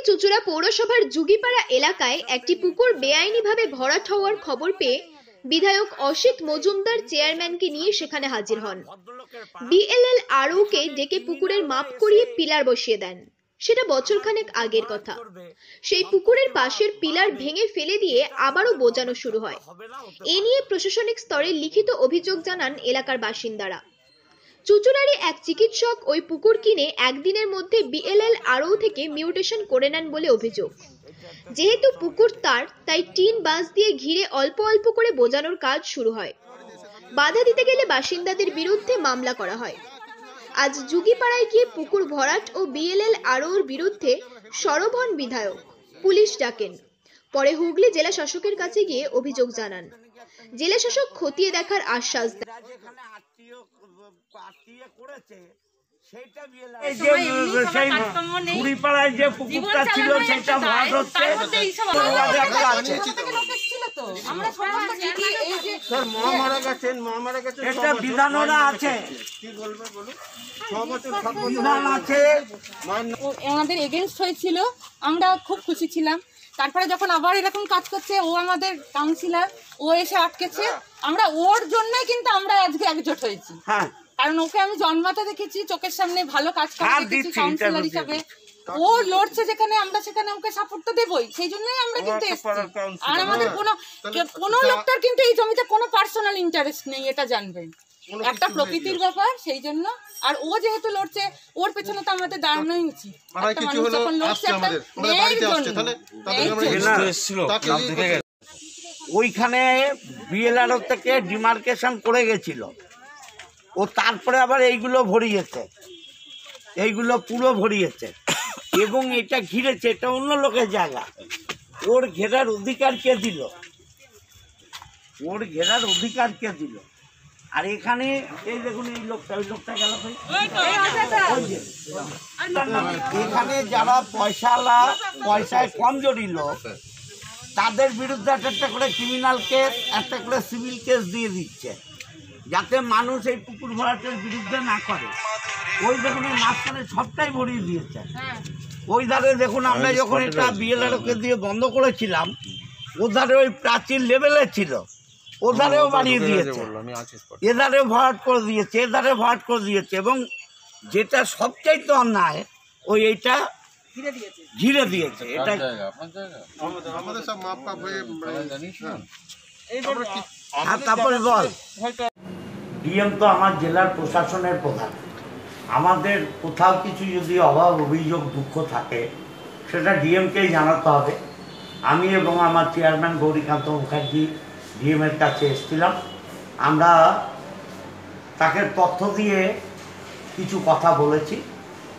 চুঁচুড়া পৌরসভার যুগিপাড়া এলাকায় একটি পুকুর বেআইনিভাবে ভরাট হওয়ার খবর পেয়ে বিধায়ক অসিত মজুমদার চেয়ারম্যানকে নিয়ে সেখানে হাজির হন। বিএলএল আরওকে ডেকে পুকুরের মাপ করিয়ে পিলার বসিয়ে দেন। সেটা বছরখানেক আগের কথা। সেই পুকুরের পাশের পিলার ভেঙে ফেলে দিয়ে আবারও বোঝানো শুরু হয়। এ নিয়ে প্রশাসনিক স্তরে লিখিত অভিযোগ জানান এলাকার বাসিন্দারা। চুঁচুড়ারই এক চিকিৎসক ওই পুকুর কিনে একদিনের মধ্যে বিএলএল আরও থেকে মিউটেশন করে নেন বলে অভিযোগ। যেহেতু পুকুর তাই টিন বাঁশ দিয়ে ঘিরে অল্প অল্প করে বোঝানোর কাজ শুরু হয়। বাধা দিতে গেলে বাসিন্দাদের বিরুদ্ধে মামলা করা হয়। আজ যুগিপাড়ায় গিয়ে পুকুর ভরাট ও বিএলএল আরওর বিরুদ্ধে সরব হন বিধায়ক। পুলিশ ডাকেন। পরে হুগলি জেলা শাসকের কাছে গিয়ে অভিযোগ জানান। জেলা শাসক খতিয়ে দেখার আশ্বাস দেন। আমাদের এগেইনস্ট হয়েছিল, আমরা খুব খুশি ছিলাম। তারপরে যখন আবার এরকম কাজ করছে, ও আমাদের কাউন্সিলর, ও এসে আটকেছে। আমরা ওর জন্যই কিন্তু আমরা আজকে একজোট হয়েছি, কারণ ওকে আমি জন্মাতে দেখেছি, চোখের সামনে ভালো কাজ করে দেখেছি কাউন্সিলর হিসাবে। ও লড়ছে যেখানে, আমরা সেখানে ওকে সাপোর্ট তো দেবই। সেই জন্যই আমরা কিন্তু এসেছি। আর আমাদের কোনো লোকটার কিন্তু এই জমিতে কোনো পার্সোনাল ইন্টারেস্ট নেই, এটা জানবেন। একটা প্রকৃতির ব্যাপার, সেই জন্য। আর ও যেহেতু লড়ছে, ওর পেছনে তো আমাদের দাঁড়ানোই উচিত। ওইখানে বিএলআরও থেকে ডিমার্কেশন করে গেছিল ও, তারপরে আবার এইগুলো ভরিয়েছে, এইগুলো পুরো ভরিয়েছে এবং এটা ঘিরেছে। এটা অন্য লোকের জায়গা। ওর ঘেরার অধিকার কে দিল? ওর ঘেরার অধিকার কে দিল? আর এখানে এই দেখুন, এই লোকটা, ওই লোকটা গেল। এখানে যারা পয়সায় কমজোরি লোক, তাদের বিরুদ্ধে একটা করে ক্রিমিনাল কেস, একটা করে সিভিল কেস দিয়ে দিচ্ছে, যাতে মানুষ এই পুকুর ভরাটের বিরুদ্ধে না করে। ওই দেখুন, এই মাঝখানে সবটাই ভরিয়ে দিয়েছে। ওই ধারে দেখুন, আমরা যখন এটা বিএলআরওকে দিয়ে বন্ধ করেছিলাম, ওধারে ওই প্রাচীর লেভেলে ছিল, ওধারেও বাড়িয়ে দিয়েছে, এধারে ভরাট করে দিয়েছে, এধারে ভরাট করে দিয়েছে। এবং যেটা সবচাইতে অন্যায়, ওই এইটা ঘিরে দিয়েছে। এটা তারপরে বল, ডিএম তো আমার জেলার প্রশাসনের প্রধান। আমাদের কোথাও কিছু যদি অভাব, অভিযোগ, দুঃখ থাকে, সেটা ডিএমকেই জানাতে হবে। আমি এবং আমার চেয়ারম্যান গৌরীকান্ত মুখার্জি ডিএমের কাছে এসেছিলাম। আমরা তাকে তথ্য দিয়ে কিছু কথা বলেছি।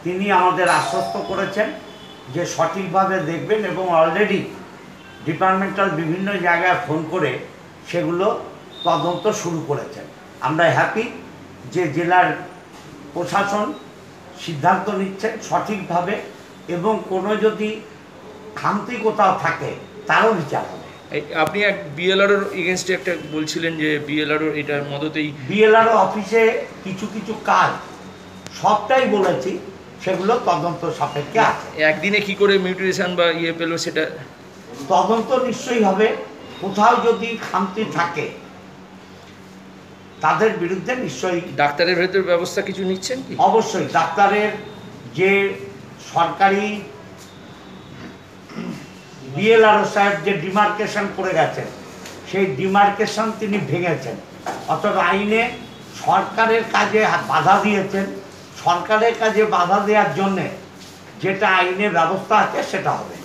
তিনি আমাদের আশ্বস্ত করেছেন যে সঠিকভাবে দেখবেন এবং অলরেডি ডিপার্টমেন্টাল বিভিন্ন জায়গায় ফোন করে সেগুলো তদন্ত শুরু করেছেন। আমরা হ্যাপি যে জেলার প্রশাসন সিদ্ধান্ত নিচ্ছেন সঠিকভাবে, এবং কোনো যদি খামতি কোথাও থাকে তারও বিচার হবে। আপনি এক বিএলআরওর এগেনস্টে একটা বলছিলেন যে বিএলআরওর এটার মদতেই বিএলআরও অফিসে কিছু কিছু কাজ, সবটাই বলেছি, সেগুলো তদন্ত সাপেক্ষে আছে। একদিনে কি করে মিউটেশন বা ইয়ে পেলো, সেটা তদন্ত নিশ্চয়ই হবে। কোথাও যদি খামতি থাকে তাদের বিরুদ্ধে নিশ্চয়ই। ডাক্তারের ভেতর ব্যবস্থা কিছু নিচ্ছেন কি? অবশ্যই। ডাক্তারের যে সরকারি বিএলআরও সাহেব যে ডিমার্কেশন করে গেছেন, সেই ডিমার্কেশন তিনি ভেঙেছেন। অর্থাৎ আইনে সরকারের কাজে বাধা দিয়েছেন। সরকারের কাজে বাধা দেওয়ার জন্যে যেটা আইনে ব্যবস্থা আছে সেটা হবে।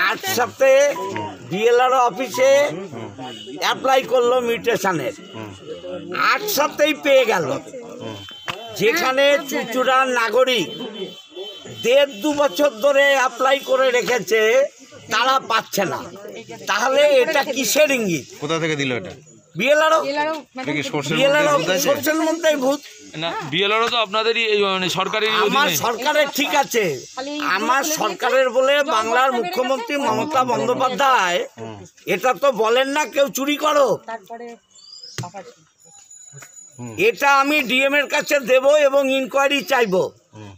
8 সপ্তাহে বিএলআরও অফিসে অ্যাপ্লাই করলো মিউটেশনের, 8 সপ্তাহেই পেয়ে গেল। যেখানে চুঁচুড়ার নাগরিক 1.5-2 বছর ধরে অ্যাপ্লাই করে রেখেছে, তারা পাচ্ছে না, তাহলে এটা কিসের ইঙ্গিত? কোথা থেকে দিল এটা? বিএলআরও সোর্সের মধ্যেই ভূত না। বিএলআরও তো আপনাদেরই মানে সরকারি। আমার সরকারের ঠিক আছে, আমার সরকারের বলে বাংলার মুখ্যমন্ত্রী মমতা বন্দ্যোপাধ্যায় এটা তো বলেন না কেউ চুরি করো। এটা আমি ডিএম এর কাছে দেব এবং ইনকোয়ারি চাইব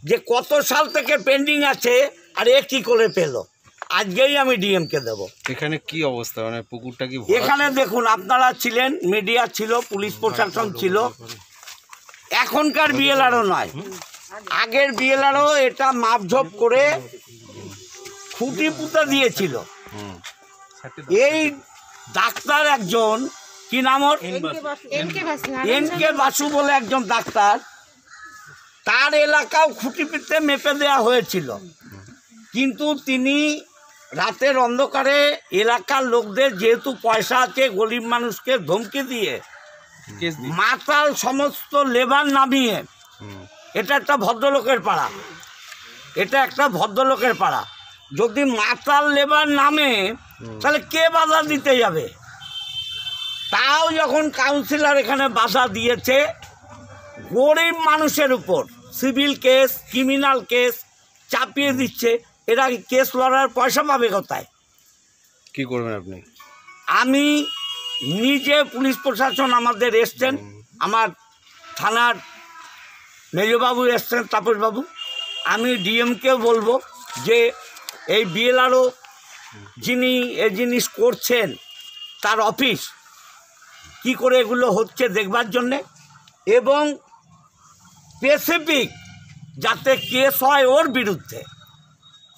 যে কত সাল থেকে পেন্ডিং আছে আর এ কি করে পেল। আজকেই আমি ডিএম কে দেব। এখানে কি অবস্থা, মানে পুকুরটা কি এখানে দেখুন, আপনারা ছিলেন, মিডিয়া ছিল, পুলিশ প্রশাসন ছিল, এখনকার বিএলআরও নয়, আগের বিএলআরও এটা মাপঝোপ করে খুঁটি পুঁতে দিয়েছিল। এই ডাক্তার একজন, কি নাম ওর, এনকে বাসু বলে একজন ডাক্তার, তার এলাকাও খুঁটি পুঁতে মেপে দেওয়া হয়েছিল, কিন্তু তিনি রাতের অন্ধকারে এলাকার লোকদের, যেহেতু পয়সা আছে, গরিব মানুষকে ধমকি দিয়ে মাতাল সমস্ত লেবার নামিয়ে, এটা একটা ভদ্রলোকের পাড়া, এটা একটা ভদ্রলোকের পাড়া, যদি মাতাল লেবার নামে তাহলে কে বাধা দিতে যাবে? তাও যখন কাউন্সিলর এখানে বাধা দিয়েছে, গরিব মানুষের উপর সিভিল কেস, ক্রিমিনাল কেস চাপিয়ে দিচ্ছে, এরা কেস লড়ার পয়সা পাবে কোথায়? কি করবেন আপনি? আমি নিজে, পুলিশ প্রশাসন আমাদের এসছেন, আমার থানার মেজবাবু এসছেন, তাপসবাবু, আমি ডিএমকে বলবো যে এই বিএলআরও যিনি এ জিনিস করছেন, তার অফিস কি করে এগুলো হচ্ছে দেখবার জন্যে, এবং স্পেসিফিক যাতে কেস হয় ওর বিরুদ্ধে।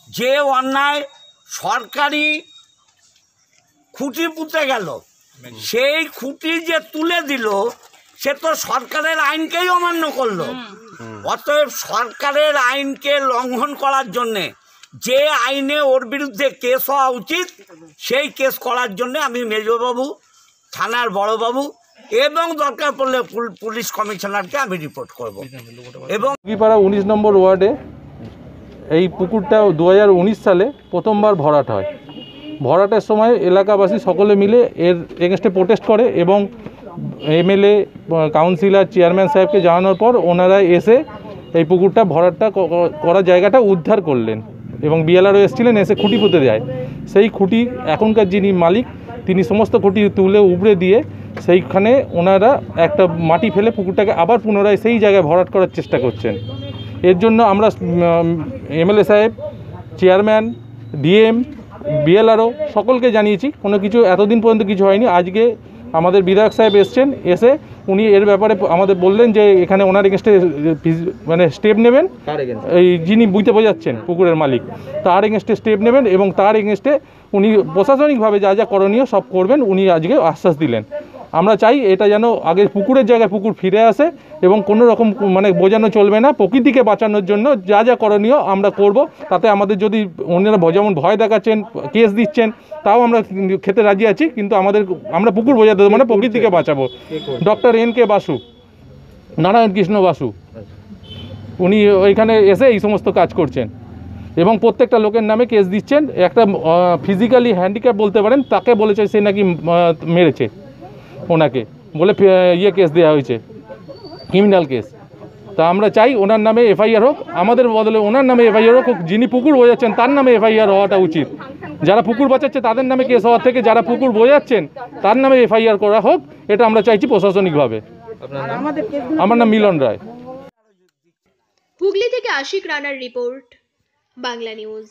যে অন্যায় সরকারি খুঁটি পুঁতে গেল, সেই খুঁটি যে তুলে দিল, সে তো সরকারের আইনকেই অমান্য করলো। অতএব সরকারের আইনকে লঙ্ঘন করার জন্যে যে আইনে ওর বিরুদ্ধে কেস হওয়া উচিত, সেই কেস করার জন্যে আমি মেজবাবু, থানার বড়বাবু এবং দরকার পড়লে পুলিশ কমিশনারকে আমি রিপোর্ট করব। এবং পাড়া 19 নম্বর ওয়ার্ডে এই পুকুরটা 2019 সালে প্রথমবার ভরাট হয়। ভরাটের সময় এলাকাবাসী সকলে মিলে এর এগেনস্টে প্রোটেস্ট করে এবং এমএলএ, কাউন্সিলর, চেয়ারম্যান সাহেবকে জানানোর পর ওনারা এসে এই পুকুরটা ভরাটটা করার জায়গাটা উদ্ধার করলেন এবং বিএলআরও এসেছিলেন, এসে খুঁটি পুঁতে দেয়। সেই খুঁটি এখনকার যিনি মালিক, তিনি সমস্ত খুঁটি তুলে উপড়ে দিয়ে সেইখানে ওনারা একটা মাটি ফেলে পুকুরটাকে আবার পুনরায় সেই জায়গায় ভরাট করার চেষ্টা করছেন। এর জন্য আমরা এমএলএ সাহেব, চেয়ারম্যান, ডিএম, বিএলআরও সকলকে জানিয়েছি, কোনো কিছু এতদিন পর্যন্ত কিছু হয়নি। আজকে আমাদের বিধায়ক সাহেব এসছেন, এসে উনি এর ব্যাপারে আমাদের বললেন যে এখানে ওনার এগেনস্টে মানে স্টেপ নেবেন, এই যিনি বুঝতে বোঝাচ্ছেন পুকুরের মালিক, তার এগেনস্টে স্টেপ নেবেন এবং তার এগেনস্টে উনি প্রশাসনিকভাবে যা যা করণীয় সব করবেন, উনি আজকে আশ্বাস দিলেন। আমরা চাই এটা যেন আগে পুকুরের জায়গায় পুকুর ফিরে আসে এবং কোনো রকম মানে বোঝানো চলবে না। প্রকৃতিকে বাঁচানোর জন্য যা যা করণীয় আমরা করব, তাতে আমাদের যদি অন্যরা যেমন ভয় দেখাচ্ছেন, কেস দিচ্ছেন, তাও আমরা খেতে রাজি আছি, কিন্তু আমরা পুকুর বোঝাতে দেবো, মানে প্রকৃতিকে বাঁচাবো। ডক্টর এনকে বাসু, নারায়ণ কৃষ্ণ বাসু, উনি ওইখানে এসে এই সমস্ত কাজ করছেন এবং প্রত্যেকটা লোকের নামে কেস দিচ্ছেন। একটা ফিজিক্যালি হ্যান্ডিক্যাপ বলতে পারেন, তাকে বলেছে সে নাকি মেরেছে, ওনাকে বলে কেস দেওয়া হয়েছে, ক্রিমিনাল কেস। তা আমরা চাই ওনার নামে এফআইআর হোক, আমাদের বদলে ওনার নামে এফআইআর হোক, যিনি পুকুর বোঝাচ্ছেন তার নামে এফআইআর হওয়াটা উচিত। যারা পুকুর বাঁচাচ্ছে তাদের নামে কেস হওয়ার থেকে যারা পুকুর বোঝাচ্ছেন তার নামে এফআইআর করা হোক, এটা আমরা চাইছি প্রশাসনিকভাবে। আমার নাম মিলন রায়। হুগলি থেকে আশিক রানার রিপোর্ট, বাংলা নিউজ।